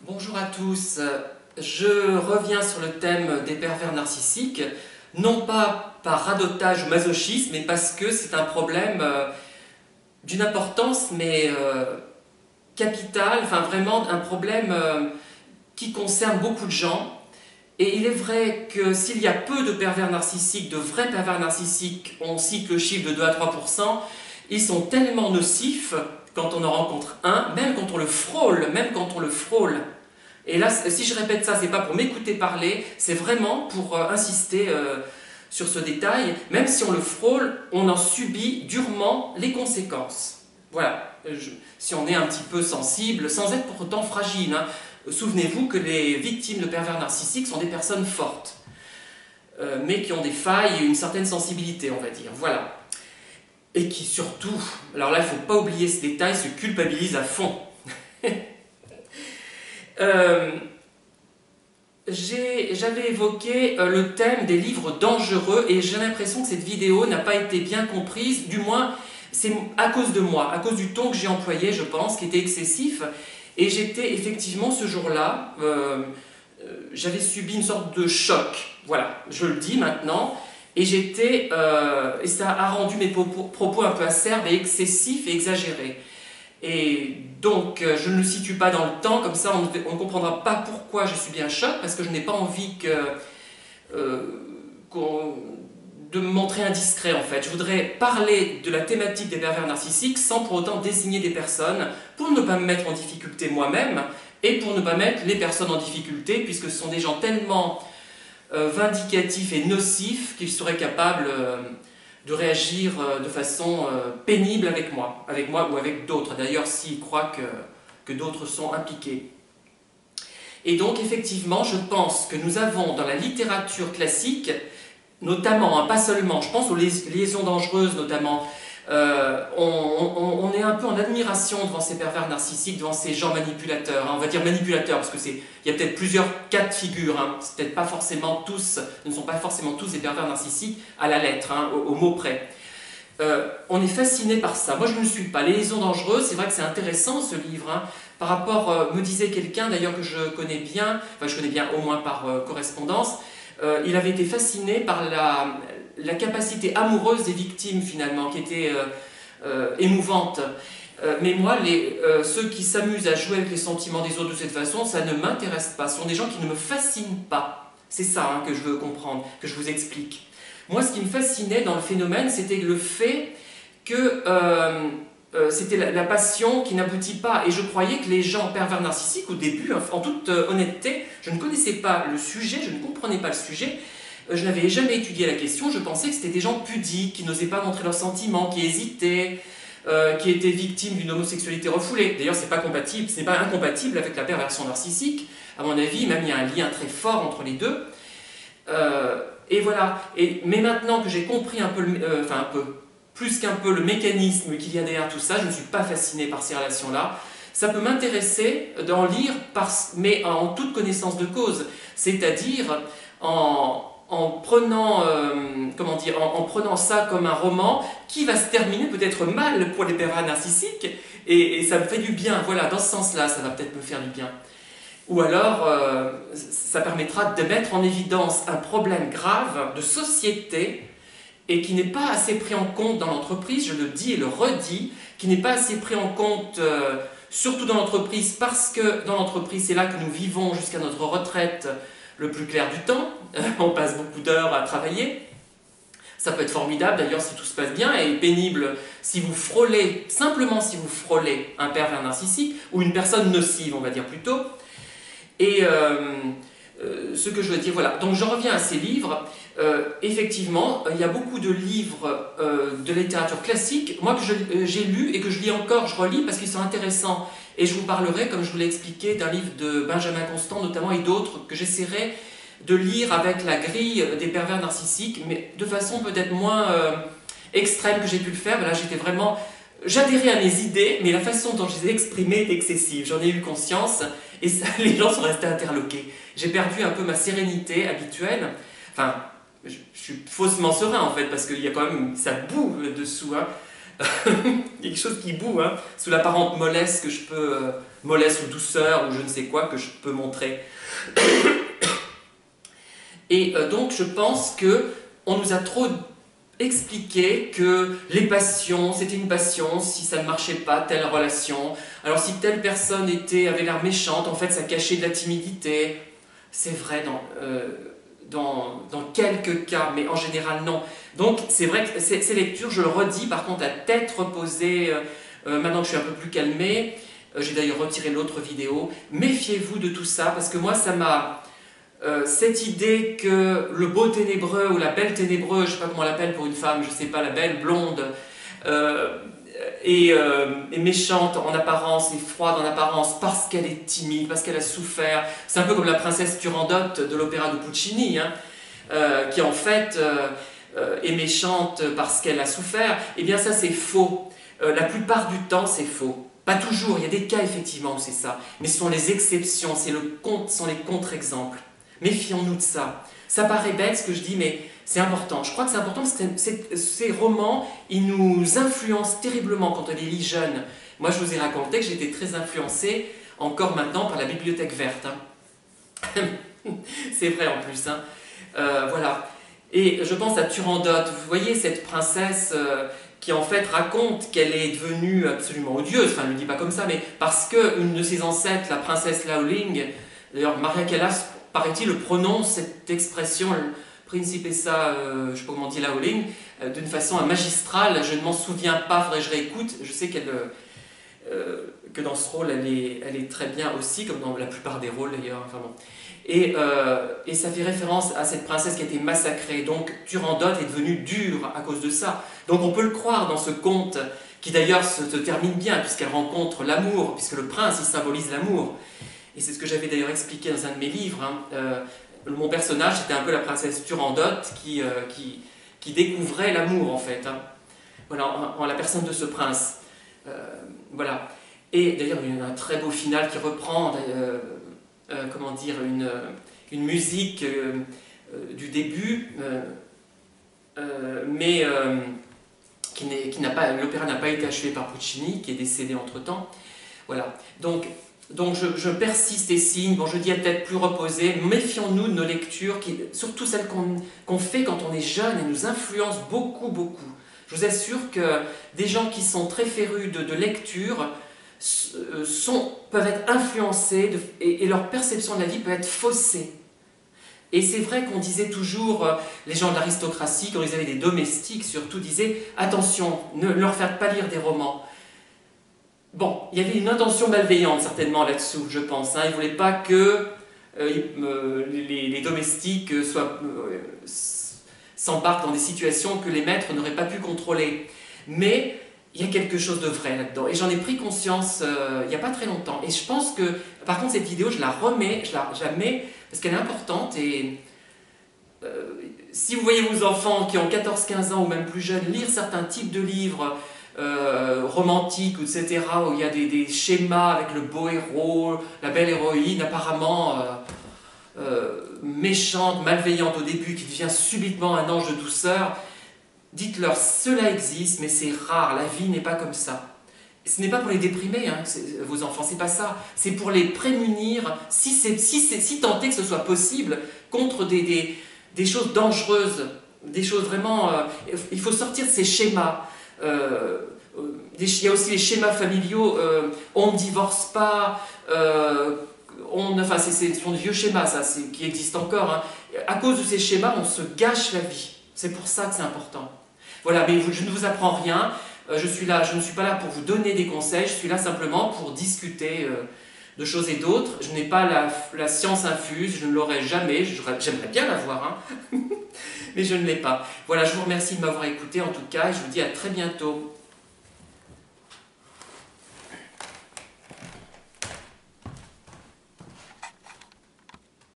Bonjour à tous, je reviens sur le thème des pervers narcissiques, non pas par radotage ou masochisme, mais parce que c'est un problème d'une importance mais capitale, enfin vraiment un problème qui concerne beaucoup de gens. Et il est vrai que s'il y a peu de pervers narcissiques, de vrais pervers narcissiques, on cite le chiffre de 2 à 3%, ils sont tellement nocifs quand on en rencontre un, même quand on le frôle, Et là, si je répète ça, c'est pas pour m'écouter parler, c'est vraiment pour insister sur ce détail. Même si on le frôle, on en subit durement les conséquences. Voilà, si on est un petit peu sensible, sans être pour autant fragile. Hein. Souvenez-vous que les victimes de pervers narcissiques sont des personnes fortes, mais qui ont des failles et une certaine sensibilité, on va dire. Voilà. Et qui surtout, alors là, il ne faut pas oublier ce détail, se culpabilisent à fond. J'avais évoqué le thème des livres dangereux et j'ai l'impression que cette vidéo n'a pas été bien comprise, du moins c'est à cause de moi, à cause du ton que j'ai employé, je pense, qui était excessif. Et j'étais effectivement ce jour-là, j'avais subi une sorte de choc, voilà, je le dis maintenant, et et ça a rendu mes propos un peu acerbes et excessifs et exagérés. Et donc, je ne le situe pas dans le temps, comme ça on ne comprendra pas pourquoi j'ai subi un choc, parce que je n'ai pas envie de me montrer indiscret en fait. Je voudrais parler de la thématique des pervers narcissiques sans pour autant désigner des personnes, pour ne pas me mettre en difficulté moi-même, et pour ne pas mettre les personnes en difficulté, puisque ce sont des gens tellement vindicatifs et nocifs qu'ils seraient capables de réagir de façon pénible avec moi ou avec d'autres, d'ailleurs s'ils croient que d'autres sont impliqués. Et donc effectivement, je pense que nous avons dans la littérature classique, notamment, hein, pas seulement, je pense aux liaisons dangereuses notamment, on est un peu en admiration devant ces pervers narcissiques, devant ces gens manipulateurs, hein, on va dire manipulateurs, parce qu'il y a peut-être plusieurs cas de figure, hein, peut-être pas forcément tous, ne sont pas forcément tous des pervers narcissiques à la lettre, hein, au mot près. On est fasciné par ça. Moi je ne le suis pas. Les liaisons dangereuses, c'est vrai que c'est intéressant ce livre, hein, par rapport, me disait quelqu'un d'ailleurs que je connais bien, enfin je connais bien au moins par correspondance, il avait été fasciné par la capacité amoureuse des victimes finalement, qui était émouvante. Mais moi, ceux qui s'amusent à jouer avec les sentiments des autres de cette façon, ça ne m'intéresse pas. Ce sont des gens qui ne me fascinent pas. C'est ça, hein, que je veux comprendre, que je vous explique. Moi, ce qui me fascinait dans le phénomène, c'était le fait que c'était la passion qui n'aboutit pas. Et je croyais que les gens pervers narcissiques, au début, en toute honnêteté, je ne connaissais pas le sujet, je ne comprenais pas le sujet, je n'avais jamais étudié la question, je pensais que c'était des gens pudiques, qui n'osaient pas montrer leurs sentiments, qui hésitaient, qui étaient victimes d'une homosexualité refoulée. D'ailleurs, ce n'est pas incompatible avec la perversion narcissique. À mon avis, même il y a un lien très fort entre les deux. Et voilà. Mais maintenant que j'ai compris un peu, plus qu'un peu le mécanisme qu'il y a derrière tout ça, je ne suis pas fasciné par ces relations-là. Ça peut m'intéresser d'en lire, mais en toute connaissance de cause, c'est-à-dire en prenant, en prenant ça comme un roman qui va se terminer peut-être mal pour les pervers narcissiques, et ça me fait du bien. Voilà, dans ce sens-là, ça va peut-être me faire du bien. Ou alors, ça permettra de mettre en évidence un problème grave de société et qui n'est pas assez pris en compte dans l'entreprise, je le dis et le redis, qui n'est pas assez pris en compte, surtout dans l'entreprise, parce que dans l'entreprise, c'est là que nous vivons jusqu'à notre retraite le plus clair du temps. On passe beaucoup d'heures à travailler. Ça peut être formidable d'ailleurs si tout se passe bien, et pénible si vous frôlez, simplement si vous frôlez un pervers narcissique, ou une personne nocive, on va dire plutôt. Et ce que je veux dire, voilà. Donc je reviens à ces livres. Effectivement, il y a beaucoup de livres de littérature classique, moi que j'ai lu et que je lis encore, je relis parce qu'ils sont intéressants. Et je vous parlerai, comme je vous l'ai expliqué, d'un livre de Benjamin Constant notamment, et d'autres que j'essaierai de lire avec la grille des pervers narcissiques, mais de façon peut-être moins extrême que j'ai pu le faire. Là, j'adhérais à mes idées, mais la façon dont je les ai exprimées est excessive. J'en ai eu conscience, et ça, les gens sont restés interloqués. J'ai perdu un peu ma sérénité habituelle. Enfin, je suis faussement serein en fait, parce qu'il y a quand même, ça boue dessous. Hein. quelque chose qui bout, hein, sous l'apparente mollesse que je peux, mollesse ou douceur ou je ne sais quoi que je peux montrer. Et donc je pense que on nous a trop expliqué que les passions, c'était une passion, si ça ne marchait pas, telle relation. Alors si telle personne avait l'air méchante, en fait ça cachait de la timidité. C'est vrai dans quelques cas, mais en général non. Donc c'est vrai que ces lectures, je le redis, par contre à tête reposée, maintenant que je suis un peu plus calmé, j'ai d'ailleurs retiré l'autre vidéo, méfiez-vous de tout ça, parce que moi ça m'a... cette idée que le beau ténébreux ou la belle ténébreuse, je ne sais pas comment on l'appelle pour une femme, je ne sais pas, la belle blonde, est méchante en apparence et froide en apparence parce qu'elle est timide, parce qu'elle a souffert. C'est un peu comme la princesse Turandot de l'opéra de Puccini, hein, qui en fait est méchante parce qu'elle a souffert. Eh bien ça c'est faux. La plupart du temps c'est faux. Pas toujours, il y a des cas effectivement où c'est ça, mais ce sont les exceptions, ce sont les contre-exemples. Méfions-nous de ça. Ça paraît bête ce que je dis, mais c'est important. Je crois que c'est important parce que ces romans, ils nous influencent terriblement quand on les lit jeunes. Moi, je vous ai raconté que j'étais très influencé, encore maintenant, par la Bibliothèque verte. Hein. C'est vrai en plus. Hein. Voilà. Et je pense à Turandot. Vous voyez cette princesse qui en fait raconte qu'elle est devenue absolument odieuse. Enfin, elle ne le dit pas comme ça, mais parce qu'une de ses ancêtres, la princesse Laoling, d'ailleurs Maria Callas, paraît-il, prononce cette expression, Principessa, je ne sais pas comment on dit Laoling, d'une façon magistrale. Je ne m'en souviens pas, faudrait que je réécoute. Je sais que dans ce rôle, elle est très bien aussi, comme dans la plupart des rôles d'ailleurs. Enfin bon. Et ça fait référence à cette princesse qui a été massacrée. Donc Turandot est devenue dure à cause de ça. Donc on peut le croire dans ce conte, qui d'ailleurs se termine bien, puisqu'elle rencontre l'amour, puisque le prince, il symbolise l'amour. Et c'est ce que j'avais d'ailleurs expliqué dans un de mes livres. Hein. Mon personnage, c'était un peu la princesse Turandot qui découvrait l'amour, en fait. Hein. Voilà, en la personne de ce prince. Voilà. Et d'ailleurs, il y a un très beau final qui reprend, comment dire, une musique du début, mais l'opéra n'a pas été achevé par Puccini, qui est décédé entre-temps. Voilà. Donc je persiste et signe, bon je dis à tête plus reposée, méfions-nous de nos lectures, surtout celles qu'on fait quand on est jeune, et nous influencent beaucoup, beaucoup. Je vous assure que des gens qui sont très férus de lecture peuvent être influencés et leur perception de la vie peut être faussée. Et c'est vrai qu'on disait toujours, les gens de l'aristocratie, quand ils avaient des domestiques surtout, disaient « Attention, ne leur faites pas lire des romans ». Bon, il y avait une intention malveillante certainement là-dessous, je pense. Hein. Ils ne voulaient pas que les domestiques s'embarquent dans des situations que les maîtres n'auraient pas pu contrôler. Mais il y a quelque chose de vrai là-dedans. Et j'en ai pris conscience il n'y a pas très longtemps. Et je pense que, par contre, cette vidéo, je la mets parce qu'elle est importante. Et si vous voyez vos enfants qui ont 14-15 ans ou même plus jeunes lire certains types de livres, romantique, etc., où il y a des schémas avec le beau héros, la belle héroïne, apparemment méchante, malveillante au début, qui devient subitement un ange de douceur, dites-leur, cela existe, mais c'est rare, la vie n'est pas comme ça. Ce n'est pas pour les déprimer, hein, vos enfants, c'est pas ça. C'est pour les prémunir, si tant est que ce soit possible, contre des choses dangereuses, des choses vraiment... il faut sortir de ces schémas. Il y a aussi les schémas familiaux, on ne divorce pas, enfin ce sont des vieux schémas ça, qui existent encore. Hein. À cause de ces schémas, on se gâche la vie. C'est pour ça que c'est important. Voilà, mais je ne vous apprends rien. Je ne suis pas là pour vous donner des conseils. Je suis là simplement pour discuter de choses et d'autres. Je n'ai pas la science infuse. Je ne l'aurai jamais. J'aimerais bien l'avoir, hein. Mais je ne l'ai pas. Voilà, je vous remercie de m'avoir écouté en tout cas. Et je vous dis à très bientôt.